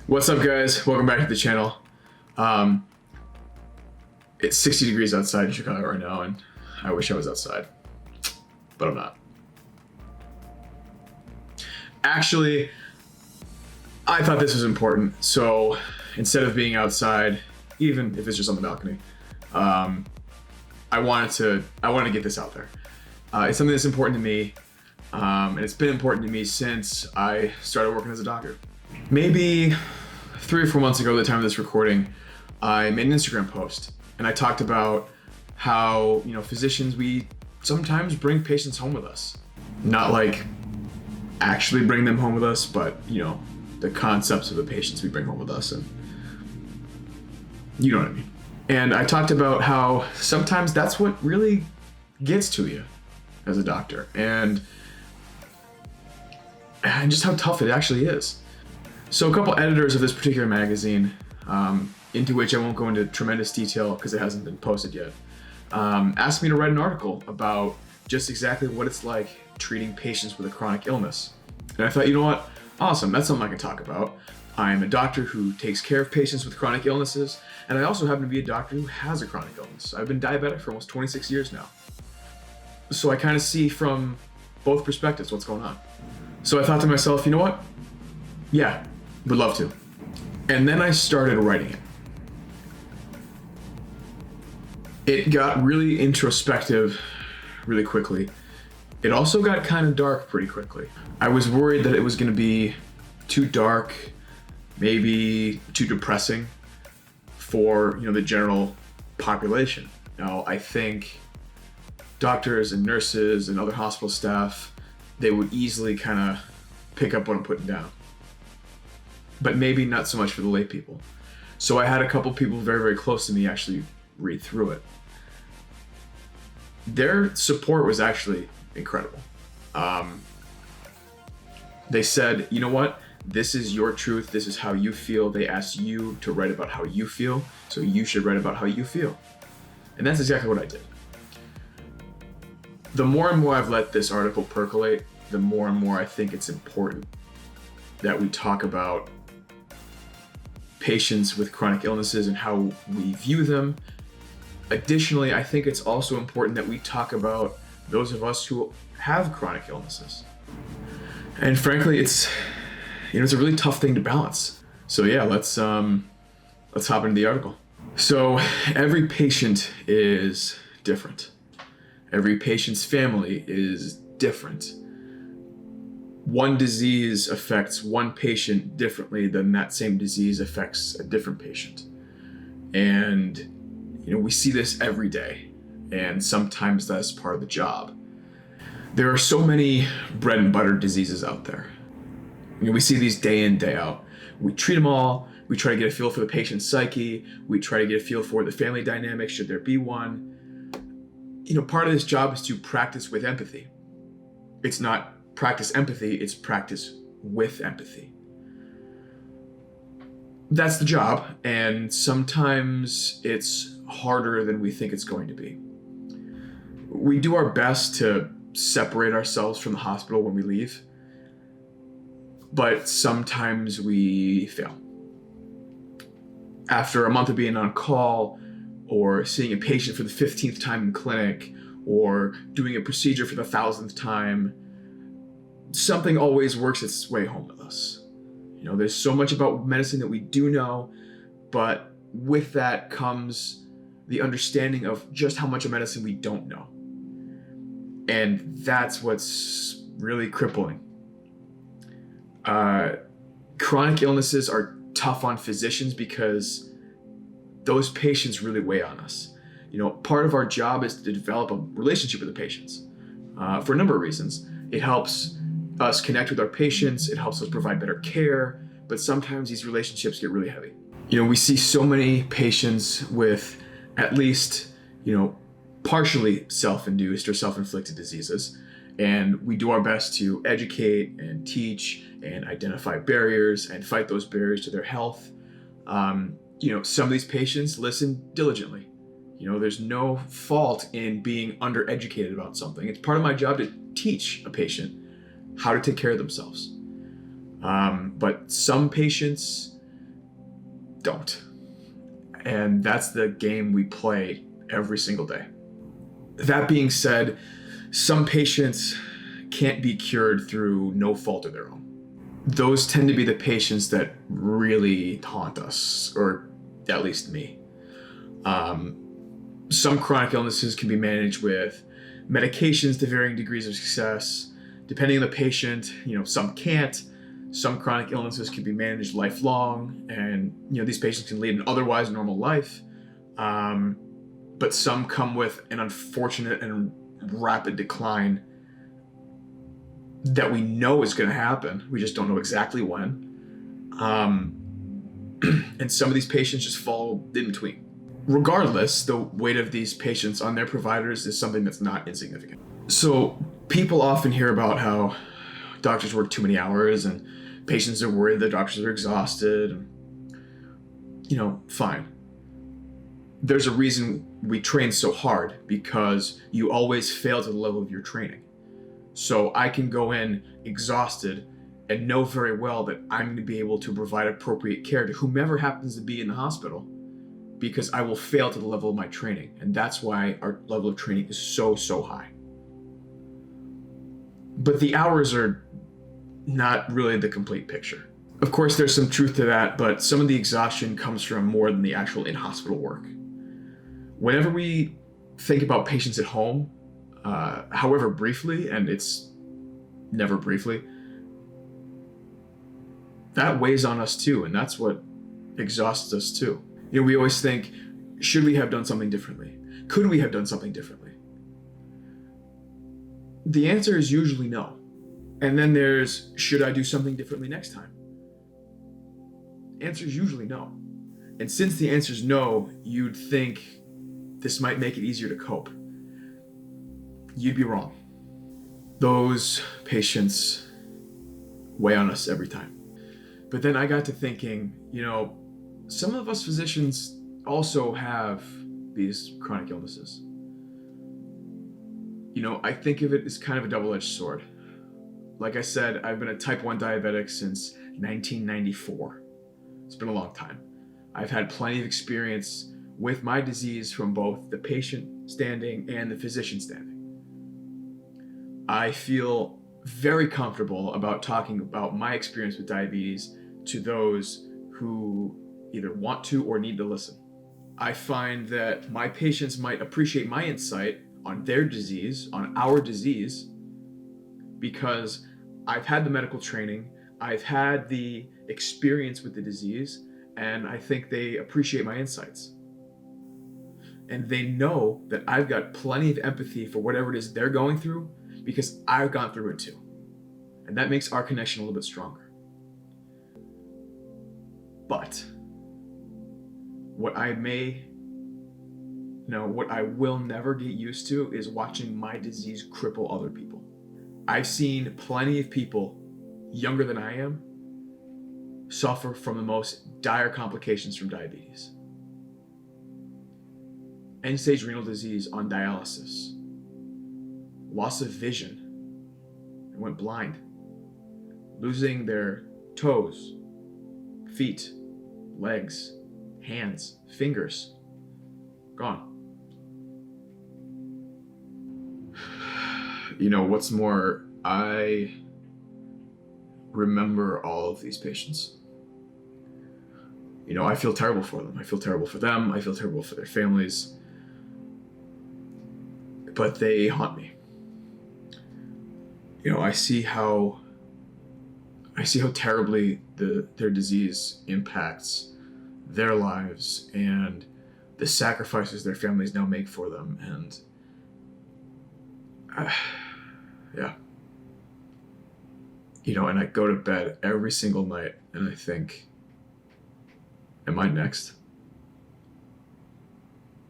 What's up, guys? Welcome back to the channel. Um, it's 60 degrees outside in Chicago right now, and I wish I was outside, but I'm not. Actually, I thought this was important, so instead of being outside, even if it's just on the balcony, I wanted to get this out there. It's something that's important to me, and it's been important to me since I started working as a doctor. Maybe 3 or 4 months ago, at the time of this recording, I made an Instagram post, and I talked about how, physicians, we sometimes bring patients home with us. Not like actually bring them home with us, but, the concepts of the patients we bring home with us, and you know what I mean. And I talked about how sometimes that's what really gets to you as a doctor, and just how tough it actually is. So a couple editors of this particular magazine, into which I won't go into tremendous detail because it hasn't been posted yet, asked me to write an article about just exactly what it's like treating patients with a chronic illness. And I thought, you know what? Awesome, that's something I can talk about. I'm a doctor who takes care of patients with chronic illnesses, and I also happen to be a doctor who has a chronic illness. I've been diabetic for almost 26 years now. So I kind of see from both perspectives what's going on. So I thought to myself, you know what? Yeah, would love to. And then I started writing it. It got really introspective really quickly. It also got kind of dark pretty quickly. I was worried that it was going to be too dark, maybe too depressing for, the general population. Now, I think doctors and nurses and other hospital staff, they would easily kind of pick up what I'm putting down. But maybe not so much for the lay people. So I had a couple people very, very close to me actually read through it. Their support was actually incredible. They said, you know what? This is your truth. This is how you feel. They asked you to write about how you feel, so you should write about how you feel. And that's exactly what I did. The more and more I've let this article percolate, the more and more I think it's important that we talk about patients with chronic illnesses and how we view them. Additionally, I think it's also important that we talk about those of us who have chronic illnesses. And frankly, it's a really tough thing to balance. So yeah, let's hop into the article. So every patient is different. Every patient's family is different. One disease affects one patient differently than that same disease affects a different patient. And, we see this every day, and sometimes that's part of the job. There are so many bread and butter diseases out there. We see these day in, day out. We treat them all. We try to get a feel for the patient's psyche. We try to get a feel for the family dynamic, should there be one. Part of this job is to practice with empathy. It's not practice empathy, it's practice with empathy. That's the job, and sometimes it's harder than we think it's going to be. We do our best to separate ourselves from the hospital when we leave, but sometimes we fail. After a month of being on call, or seeing a patient for the 15th time in clinic, or doing a procedure for the 1,000th time, something always works its way home with us. There's so much about medicine that we do know, but with that comes the understanding of just how much of medicine we don't know. And that's what's really crippling. Chronic illnesses are tough on physicians because those patients really weigh on us. Part of our job is to develop a relationship with the patients for a number of reasons. It helps us connect with our patients, it helps us provide better care, but sometimes these relationships get really heavy. We see so many patients with at least, partially self-induced or self-inflicted diseases, and we do our best to educate and teach and identify barriers and fight those barriers to their health. Some of these patients listen diligently. There's no fault in being undereducated about something. It's part of my job to teach a patient how to take care of themselves. But some patients don't. And that's the game we play every single day. That being said, some patients can't be cured through no fault of their own. Those tend to be the patients that really haunt us, or at least me. Some chronic illnesses can be managed with medications to varying degrees of success. Depending on the patient, some can't. Some chronic illnesses can be managed lifelong, and these patients can lead an otherwise normal life. But some come with an unfortunate and rapid decline that we know is going to happen. We just don't know exactly when. And some of these patients just fall in between. Regardless, the weight of these patients on their providers is something that's not insignificant. So people often hear about how doctors work too many hours and patients are worried that doctors are exhausted. Fine. There's a reason we train so hard, because you always fail to the level of your training. So I can go in exhausted and know very well that I'm going to be able to provide appropriate care to whomever happens to be in the hospital, because I will fail to the level of my training. And that's why our level of training is so, so high. But the hours are not really the complete picture. Of course, there's some truth to that, but some of the exhaustion comes from more than the actual in-hospital work. Whenever we think about patients at home, however briefly, and it's never briefly, that weighs on us too, and that's what exhausts us too. We always think, should we have done something differently? Could we have done something differently? The answer is usually no. And then there's, should I do something differently next time? The answer is usually no. And since the answer is no, you'd think this might make it easier to cope. You'd be wrong. Those patients weigh on us every time. But then I got to thinking, some of us physicians also have these chronic illnesses. I think of it as kind of a double-edged sword. Like I said, I've been a type 1 diabetic since 1994. It's been a long time. I've had plenty of experience with my disease from both the patient standing and the physician standing. I feel very comfortable about talking about my experience with diabetes to those who either want to or need to listen. I find that my patients might appreciate my insight on their disease, on our disease, because I've had the medical training, I've had the experience with the disease, and I think they appreciate my insights. And they know that I've got plenty of empathy for whatever it is they're going through, because I've gone through it too. And that makes our connection a little bit stronger. But what I will never get used to is watching my disease cripple other people. I've seen plenty of people younger than I am suffer from the most dire complications from diabetes. End-stage renal disease on dialysis, loss of vision, they went blind, losing their toes, feet, legs, hands, fingers, gone. What's more, I remember all of these patients. I feel terrible for them. I feel terrible for them. I feel terrible for their families. But they haunt me. I see how terribly their disease impacts their lives and the sacrifices their families now make for them. And yeah. And I go to bed every single night and I think, am I next?